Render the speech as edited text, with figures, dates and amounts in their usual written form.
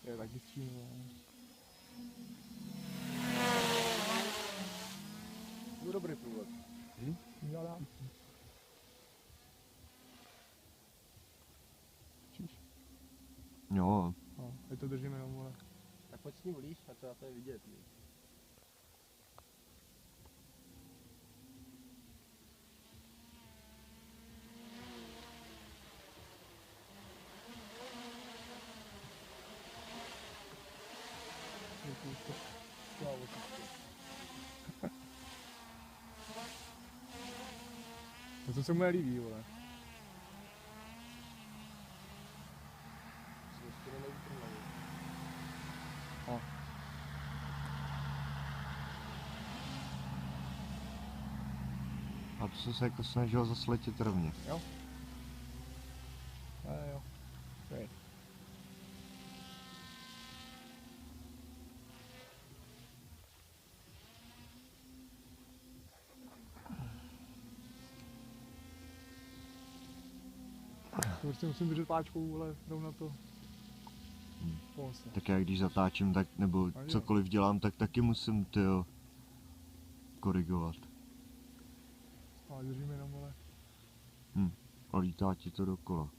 Je taky střínu. Byl dobrý průvod. Já dám. Číš? Jo, No, teď to držíme na vole. Tak pojď s ním blíž, a to je vidět. Ne? To se mu nelíbí, vole. a to jsem se jako snažil zasletit rovně. Jo. Okay. To prostě musím držet páčkou, vole, rovna to. Tak já když zatáčím, tak nebo cokoliv dělám, tak taky musím tyjo korigovat. A držíme jenom, vole. A lítá ti to dokola.